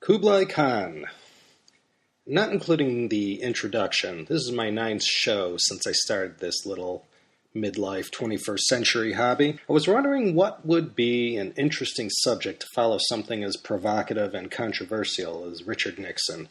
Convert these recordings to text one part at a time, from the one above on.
Kublai Khan. Not including the introduction, this is my 9th show since I started this little midlife 21st century hobby. I was wondering what would be an interesting subject to follow something as provocative and controversial as Richard Nixon.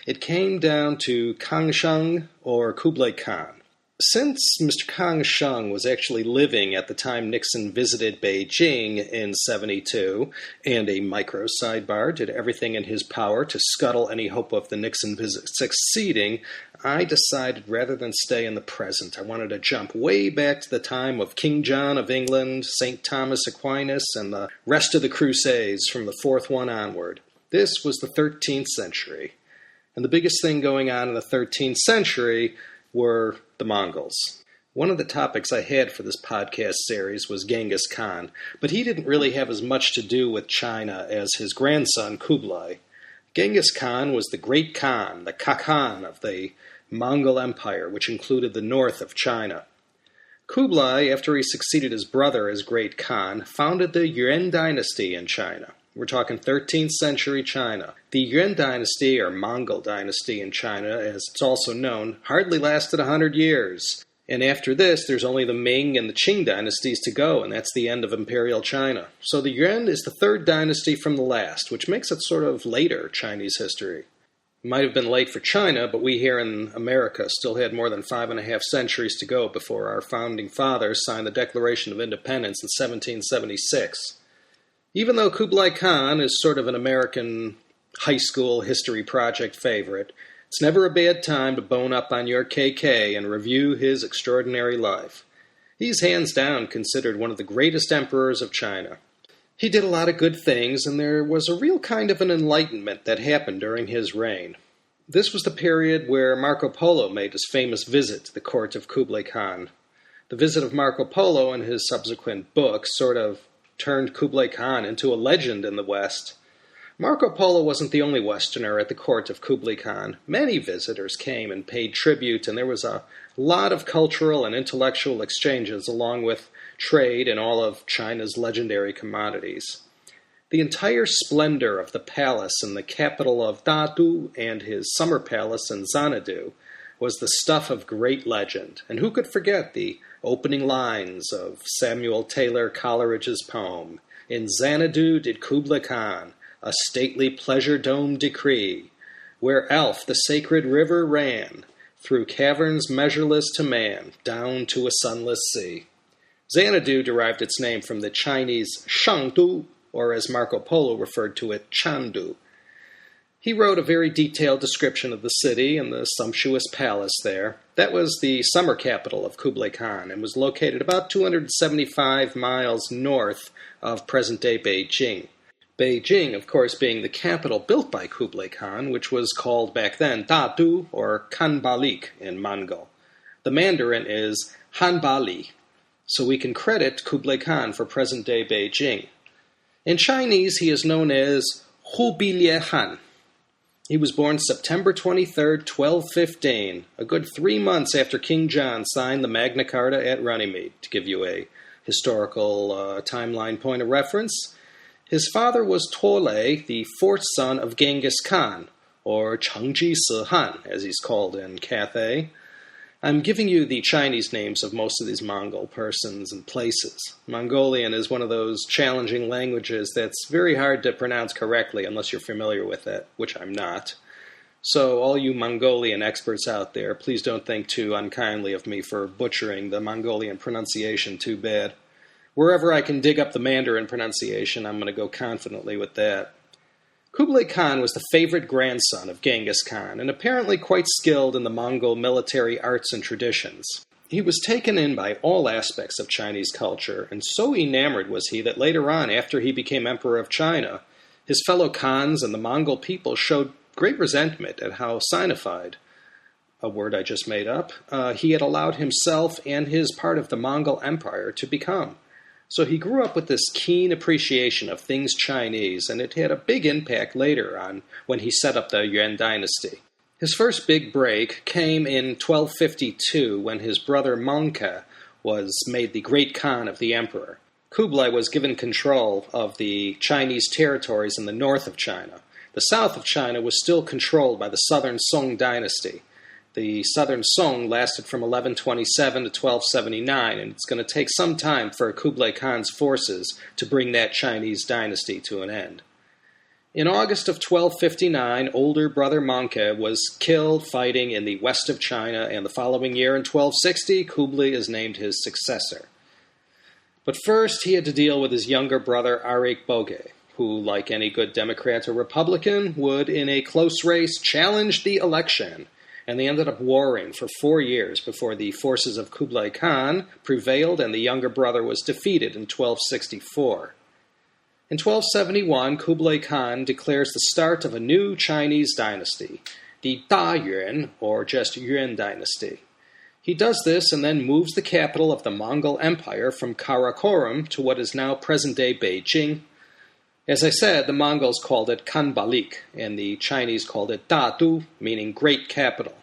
It came down to Kang Sheng or Kublai Khan. Since Mr. Kang Sheng was actually living at the time Nixon visited Beijing in '72, and a micro sidebar did everything in his power to scuttle any hope of the Nixon visit succeeding, I decided rather than stay in the present, I wanted to jump way back to the time of King John of England, St. Thomas Aquinas, and the rest of the Crusades from the 4th one onward. This was the 13th century. And the biggest thing going on in the 13th century were the Mongols. One of the topics I had for this podcast series was Ghengis Khan, but he didn't really have as much to do with China as his grandson Kublai. Ghengis Khan was the Great Khan, the Kakan of the Mongol Empire, which included the north of China. Kublai, after he succeeded his brother as Great Khan, founded the Yuan Dynasty in China. We're talking 13th century China. The Yuan Dynasty, or Mongol Dynasty in China, as it's also known, hardly lasted 100 years. And after this, there's only the Ming and the Qing dynasties to go, and that's the end of imperial China. So the Yuan is the 3rd dynasty from the last, which makes it sort of later Chinese history. It might have been late for China, but we here in America still had more than 5.5 centuries to go before our founding fathers signed the Declaration of Independence in 1776. Even though Kublai Khan is sort of an American high school history project favorite, it's never a bad time to bone up on your KK and review his extraordinary life. He's hands down considered one of the greatest emperors of China. He did a lot of good things, and there was a real kind of an enlightenment that happened during his reign. This was the period where Marco Polo made his famous visit to the court of Kublai Khan. The visit of Marco Polo and his subsequent book sort of turned Kublai Khan into a legend in the West. Marco Polo wasn't the only Westerner at the court of Kublai Khan. Many visitors came and paid tribute, and there was a lot of cultural and intellectual exchanges along with trade in all of China's legendary commodities. The entire splendor of the palace in the capital of Dadu and his summer palace in Xanadu was the stuff of great legend, and who could forget the opening lines of Samuel Taylor Coleridge's poem, "In Xanadu did Kublai Khan a stately pleasure-dome decree, where Alf the sacred river ran, through caverns measureless to man, down to a sunless sea." Xanadu derived its name from the Chinese Shangdu, or as Marco Polo referred to it, Chandu. He wrote a very detailed description of the city and the sumptuous palace there. That was the summer capital of Kublai Khan and was located about 275 miles north of present-day Beijing. Beijing, of course, being the capital built by Kublai Khan, which was called back then Dadu or Khanbalik in Mongol. The Mandarin is Hanbali, so we can credit Kublai Khan for present-day Beijing. In Chinese, he is known as Hubilie Han. He was born September 23rd, 1215, a good 3 months after King John signed the Magna Carta at Runnymede, to give you a historical timeline point of reference. His father was Tole, the 4th son of Ghengis Khan, or Chengji Si Han, as he's called in Cathay. I'm giving you the Chinese names of most of these Mongol persons and places. Mongolian is one of those challenging languages that's very hard to pronounce correctly unless you're familiar with it, which I'm not. So all you Mongolian experts out there, please don't think too unkindly of me for butchering the Mongolian pronunciation too bad. Wherever I can dig up the Mandarin pronunciation, I'm going to go confidently with that. Kublai Khan was the favorite grandson of Ghengis Khan, and apparently quite skilled in the Mongol military arts and traditions. He was taken in by all aspects of Chinese culture, and so enamored was he that later on, after he became Emperor of China, his fellow Khans and the Mongol people showed great resentment at how Sinified, a word I just made up, he had allowed himself and his part of the Mongol Empire to become. So he grew up with this keen appreciation of things Chinese, and it had a big impact later on when he set up the Yuan Dynasty. His first big break came in 1252 when his brother Mongke was made the Great Khan of the Emperor. Kublai was given control of the Chinese territories in the north of China. The south of China was still controlled by the southern Song dynasty. The southern Song lasted from 1127 to 1279, and it's going to take some time for Kublai Khan's forces to bring that Chinese dynasty to an end. In August of 1259, older brother Mongke was killed fighting in the west of China, and the following year in 1260, Kublai is named his successor. But first, he had to deal with his younger brother Arik Boge, who, like any good Democrat or Republican, would, in a close race, challenge the election. And they ended up warring for 4 years before the forces of Kublai Khan prevailed and the younger brother was defeated in 1264. In 1271, Kublai Khan declares the start of a new Chinese dynasty, the Da Yuan, or just Yuan Dynasty. He does this and then moves the capital of the Mongol Empire from Karakorum to what is now present-day Beijing. As I said, the Mongols called it Khanbalik, and the Chinese called it Dadu, meaning great capital.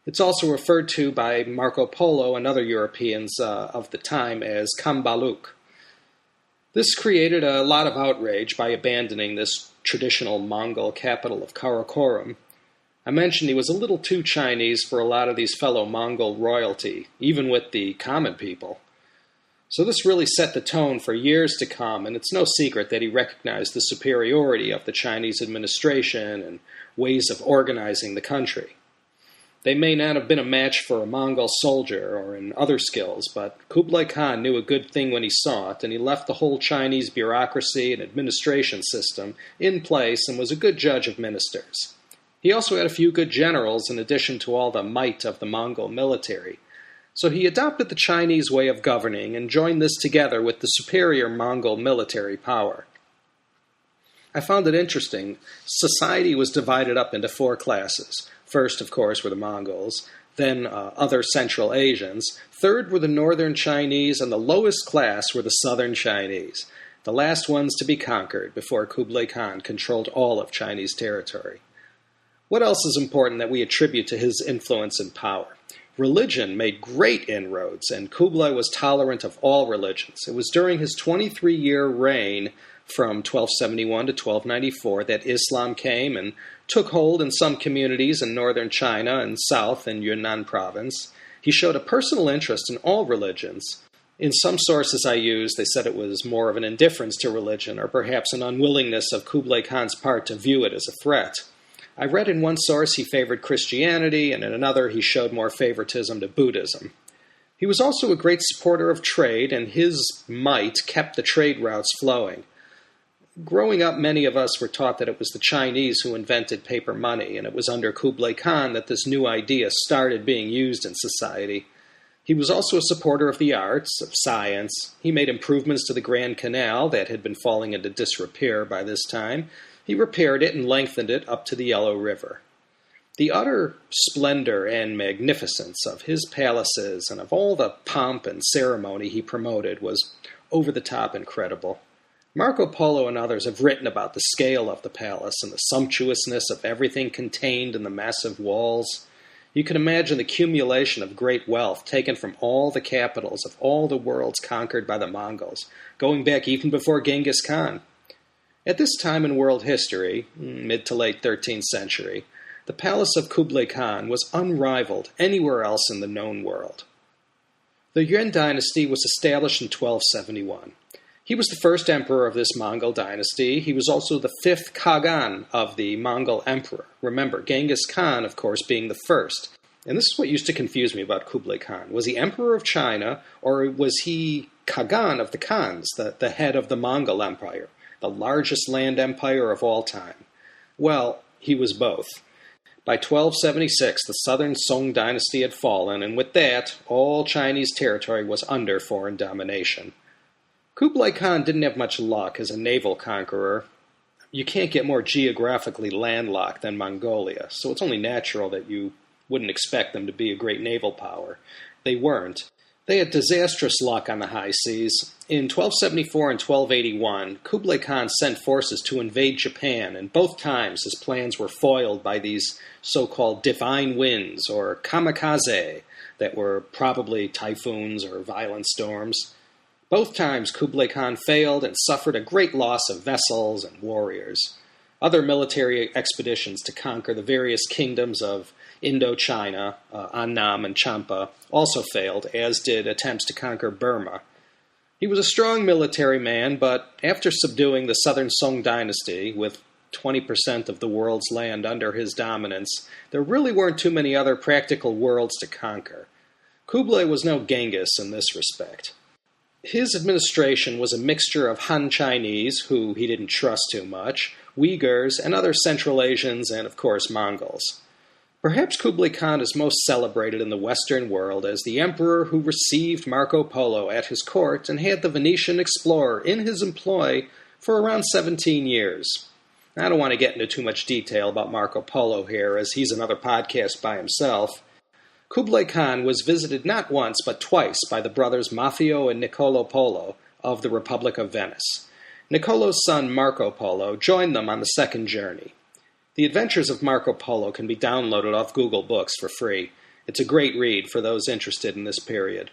It's also referred to by Marco Polo and other Europeans of the time as Kambaluk. This created a lot of outrage by abandoning this traditional Mongol capital of Karakorum. I mentioned he was a little too Chinese for a lot of these fellow Mongol royalty, even with the common people. So this really set the tone for years to come, and it's no secret that he recognized the superiority of the Chinese administration and ways of organizing the country. They may not have been a match for a Mongol soldier or in other skills, but Kublai Khan knew a good thing when he saw it, and he left the whole Chinese bureaucracy and administration system in place and was a good judge of ministers. He also had a few good generals in addition to all the might of the Mongol military. So he adopted the Chinese way of governing and joined this together with the superior Mongol military power. I found it interesting. Society was divided up into 4 classes. First, of course, were the Mongols, then other Central Asians, third were the Northern Chinese, and the lowest class were the Southern Chinese, the last ones to be conquered before Kublai Khan controlled all of Chinese territory. What else is important that we attribute to his influence and power? Religion made great inroads, and Kublai was tolerant of all religions. It was during his 23-year reign from 1271 to 1294 that Islam came and took hold in some communities in northern China and south in Yunnan province. He showed a personal interest in all religions. In some sources I used, they said it was more of an indifference to religion or perhaps an unwillingness of Kublai Khan's part to view it as a threat. I read in one source he favored Christianity, and in another he showed more favoritism to Buddhism. He was also a great supporter of trade, and his might kept the trade routes flowing. Growing up, many of us were taught that it was the Chinese who invented paper money, and it was under Kublai Khan that this new idea started being used in society. He was also a supporter of the arts, of science. He made improvements to the Grand Canal that had been falling into disrepair by this time. He repaired it and lengthened it up to the Yellow River. The utter splendor and magnificence of his palaces and of all the pomp and ceremony he promoted was over-the-top incredible. Marco Polo and others have written about the scale of the palace and the sumptuousness of everything contained in the massive walls. You can imagine the accumulation of great wealth taken from all the capitals of all the worlds conquered by the Mongols, going back even before Ghengis Khan. At this time in world history, mid to late 13th century, the palace of Kublai Khan was unrivaled anywhere else in the known world. The Yuan Dynasty was established in 1271. He was the first emperor of this Mongol dynasty. He was also the 5th Khagan of the Mongol emperor. Remember, Ghengis Khan, of course, being the first. And this is what used to confuse me about Kublai Khan. Was he emperor of China, or was he Khagan of the Khans, the head of the Mongol Empire, the largest land empire of all time? Well, he was both. By 1276, the southern Song dynasty had fallen, and with that, all Chinese territory was under foreign domination. Kublai Khan didn't have much luck as a naval conqueror. You can't get more geographically landlocked than Mongolia, so it's only natural that you wouldn't expect them to be a great naval power. They weren't. They had disastrous luck on the high seas. In 1274 and 1281, Kublai Khan sent forces to invade Japan, and both times his plans were foiled by these so-called divine winds, or kamikaze, that were probably typhoons or violent storms. Both times Kublai Khan failed and suffered a great loss of vessels and warriors. other military expeditions to conquer the various kingdoms of Indochina, Annam and Champa, also failed, as did attempts to conquer Burma. He was a strong military man, but after subduing the southern Song dynasty, with 20% of the world's land under his dominance, there really weren't too many other practical worlds to conquer. Kublai was no Ghengis in this respect. His administration was a mixture of Han Chinese, who he didn't trust too much, Uyghurs, and other Central Asians, and of course Mongols. Perhaps Kublai Khan is most celebrated in the Western world as the emperor who received Marco Polo at his court and had the Venetian explorer in his employ for around 17 years. I don't want to get into too much detail about Marco Polo here, as he's another podcast by himself. Kublai Khan was visited not once but twice by the brothers Maffeo and Niccolo Polo of the Republic of Venice. Niccolo's son Marco Polo joined them on the second journey. The Adventures of Marco Polo can be downloaded off Google Books for free. It's a great read for those interested in this period.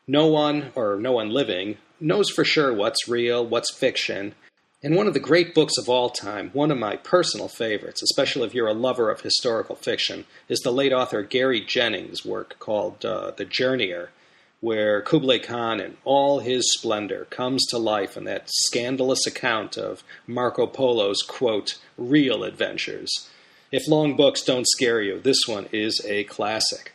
No one living, knows for sure what's real, what's fiction, and one of the great books of all time, one of my personal favorites, especially if you're a lover of historical fiction, is the late author Gary Jennings' work called The Journeyer, where Kublai Khan in all his splendor comes to life in that scandalous account of Marco Polo's, quote, real adventures. If long books don't scare you, this one is a classic.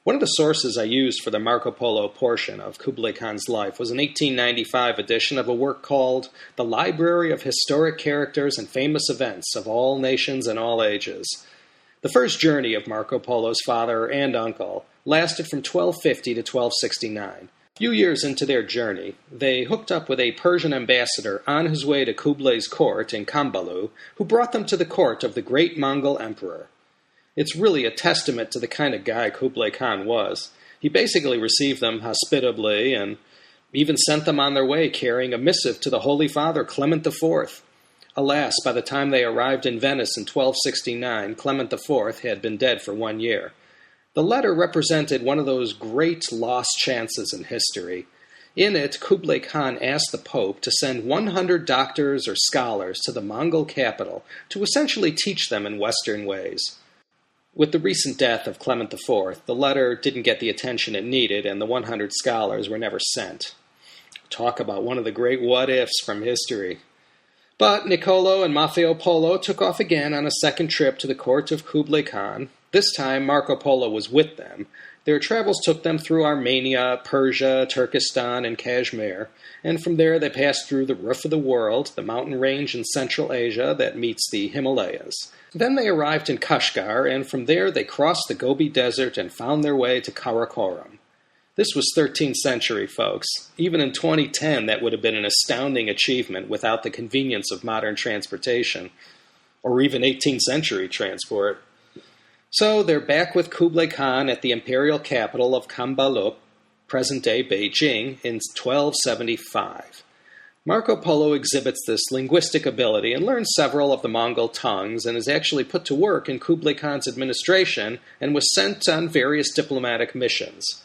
One of the sources I used for the Marco Polo portion of Kublai Khan's life was an 1895 edition of a work called The Library of Historic Characters and Famous Events of All Nations and All Ages. The first journey of Marco Polo's father and uncle lasted from 1250 to 1269. A few years into their journey, they hooked up with a Persian ambassador on his way to Kublai's court in Kambalu, who brought them to the court of the great Mongol emperor. It's really a testament to the kind of guy Kublai Khan was. He basically received them hospitably and even sent them on their way carrying a missive to the Holy Father Clement IV. Alas, by the time they arrived in Venice in 1269, Clement IV had been dead for 1 year. The letter represented one of those great lost chances in history. In it, Kublai Khan asked the Pope to send 100 doctors or scholars to the Mongol capital to essentially teach them in Western ways. With the recent death of Clement IV, the letter didn't get the attention it needed, and the 100 scholars were never sent. Talk about one of the great what-ifs from history. But Niccolo and Maffeo Polo took off again on a second trip to the court of Kublai Khan. This time, Marco Polo was with them. Their travels took them through Armenia, Persia, Turkestan, and Kashmir, and from there they passed through the Roof of the World, the mountain range in Central Asia that meets the Himalayas. Then they arrived in Kashgar, and from there they crossed the Gobi Desert and found their way to Karakoram. This was 13th century, folks. Even in 2010, that would have been an astounding achievement without the convenience of modern transportation, or even 18th century transport. So they're back with Kublai Khan at the imperial capital of Kambalup, present-day Beijing, in 1275. Marco Polo exhibits this linguistic ability and learns several of the Mongol tongues and is actually put to work in Kublai Khan's administration and was sent on various diplomatic missions.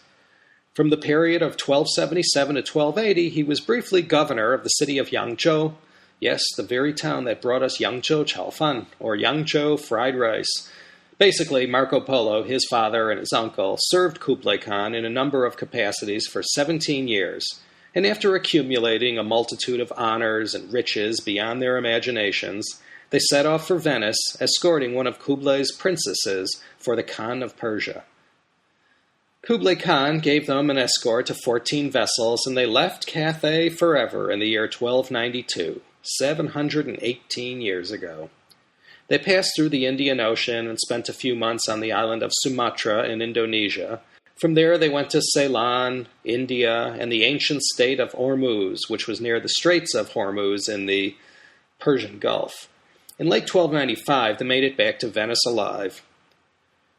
From the period of 1277 to 1280, he was briefly governor of the city of Yangzhou. Yes, the very town that brought us Yangzhou Chaofan, or Yangzhou fried rice. Basically, Marco Polo, his father, and his uncle served Kublai Khan in a number of capacities for 17 years, and after accumulating a multitude of honors and riches beyond their imaginations, they set off for Venice, escorting one of Kublai's princesses for the Khan of Persia. Kublai Khan gave them an escort to 14 vessels, and they left Cathay forever in the year 1292, 718 years ago. They passed through the Indian Ocean and spent a few months on the island of Sumatra in Indonesia. From there they went to Ceylon, India, and the ancient state of Hormuz, which was near the Straits of Hormuz in the Persian Gulf. In late 1295, they made it back to Venice alive.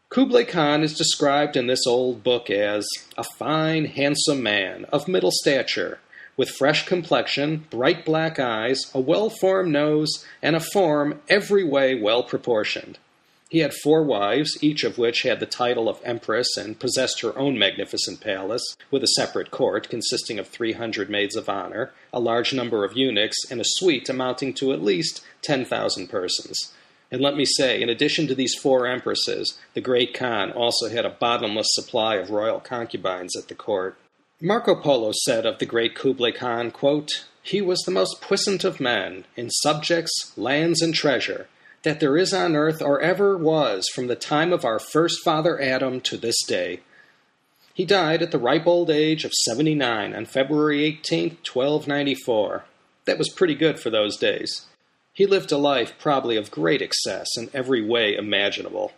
Kublai Khan is described in this old book as a fine, handsome man of middle stature, with fresh complexion, bright black eyes, a well-formed nose, and a form every way well-proportioned. He had 4 wives, each of which had the title of empress and possessed her own magnificent palace, with a separate court consisting of 300 maids of honor, a large number of eunuchs, and a suite amounting to at least 10,000 persons. And let me say, in addition to these 4 empresses, the great Khan also had a bottomless supply of royal concubines at the court. Marco Polo said of the great Kublai Khan, quote, "He was the most puissant of men, in subjects, lands, and treasure, that there is on earth or ever was from the time of our first father Adam to this day." He died at the ripe old age of 79 on February 18, 1294. That was pretty good for those days. He lived a life probably of great excess in every way imaginable.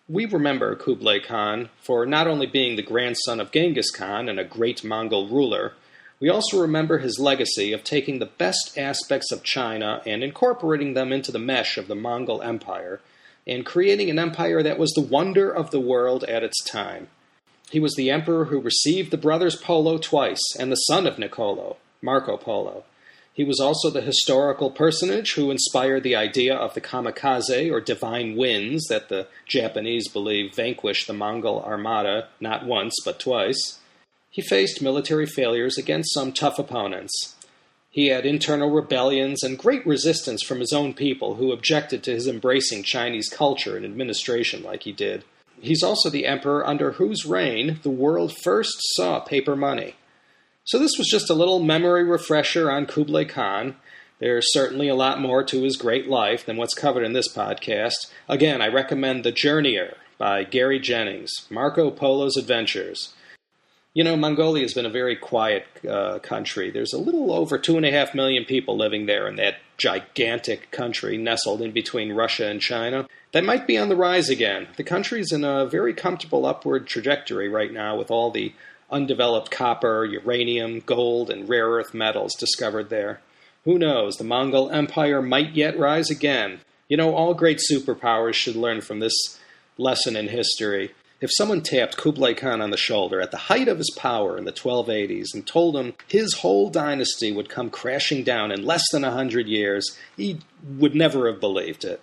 We remember Kublai Khan for not only being the grandson of Ghengis Khan and a great Mongol ruler, we also remember his legacy of taking the best aspects of China and incorporating them into the mesh of the Mongol Empire, and creating an empire that was the wonder of the world at its time. He was the emperor who received the brothers Polo twice, and the son of Niccolo, Marco Polo. He was also the historical personage who inspired the idea of the kamikaze, or divine winds, that the Japanese believe vanquished the Mongol armada not once but twice. He faced military failures against some tough opponents. He had internal rebellions and great resistance from his own people who objected to his embracing Chinese culture and administration like he did. He's also the emperor under whose reign the world first saw paper money. So this was just a little memory refresher on Kublai Khan. There's certainly a lot more to his great life than what's covered in this podcast. Again, I recommend The Journeyer by Gary Jennings, Marco Polo's Adventures. You know, Mongolia has been a very quiet country. There's a little over 2.5 million people living there in that gigantic country nestled in between Russia and China. That might be on the rise again. The country's in a very comfortable upward trajectory right now with all the undeveloped copper, uranium, gold, and rare earth metals discovered there. Who knows, the Mongol Empire might yet rise again. You know, all great superpowers should learn from this lesson in history. If someone tapped Kublai Khan on the shoulder at the height of his power in the 1280s and told him his whole dynasty would come crashing down in less than 100 years, he would never have believed it.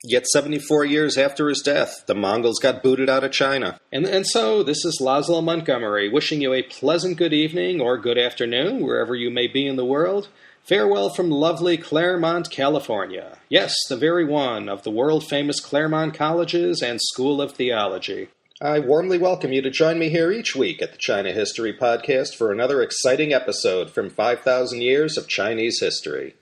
Yet 74 years after his death, the Mongols got booted out of China. And so, this is Laszlo Montgomery, wishing you a pleasant good evening or good afternoon, wherever you may be in the world. Farewell from lovely Claremont, California. Yes, the very one of the world-famous Claremont Colleges and School of Theology. I warmly welcome you to join me here each week at the China History Podcast for another exciting episode from 5,000 years of Chinese history.